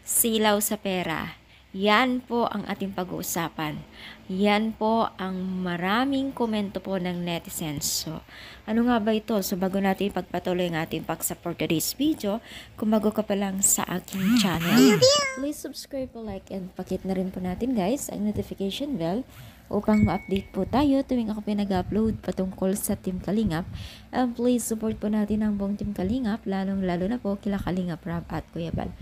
Silaw sa pera. Yan po ang ating pag-uusapan. Yan po ang maraming komento po ng netizens. So, ano nga ba ito? So, bago natin pagpatuloy ang ating paksa for today's video, kung bago ka pa lang sa aking channel, please subscribe po, like, and pakit na rin po natin guys ang notification bell upang ma-update po tayo tuwing ako pinag-upload patungkol sa Team Kalingap. And please support po natin ang buong Team Kalingap, lalong-lalo na po kila Kalingap Rob at Kuya Bal.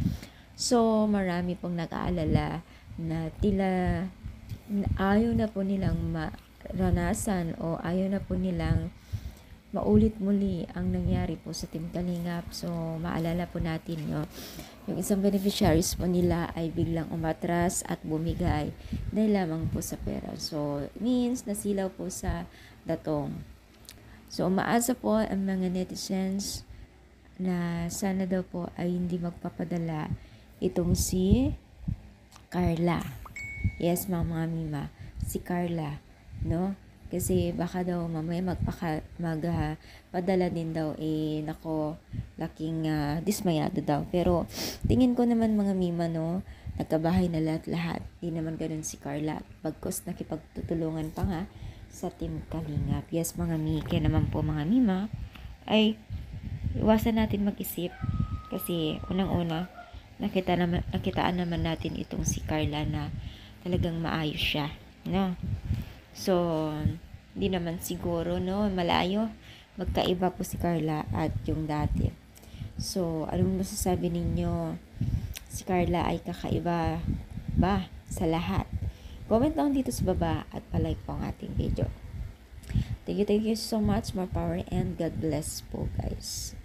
So, marami pong nag-aalala na tila ayaw na po nilang maranasan o ayaw na po nilang maulit muli ang nangyari po sa Team Kalingap. So, maalala po natin, no, yung isang beneficiaries po nila ay biglang umatras at bumigay dahil lamang po sa pera. So, means nasilaw po sa datong. So, umaasa po ang mga netizens na sana daw po ay hindi magpapadala itong si Carla. Yes, mga mima, si Carla, no? Kasi baka daw mamaya magpadala din daw, nako, laking dismayado daw. Pero tingin ko naman mga mima, no, nagkabahay na lahat-lahat. Di naman ganun si Carla. Bagkos nakipagtutulungan pa nga sa Team Kalingap. Yes, mga mi, kaya naman po mga mima, ay iwasan natin mag-isip. Kasi unang-una, nakitaan naman natin itong si Carla na talagang maayos siya, no? So, hindi naman siguro, no, malayo. Magkaiba po si Carla at yung dati. So, anong masasabi ninyo? Si Carla ay kakaiba ba sa lahat? Comment down dito sa baba at palike po ang ating video. Thank you so much. More power and God bless po guys.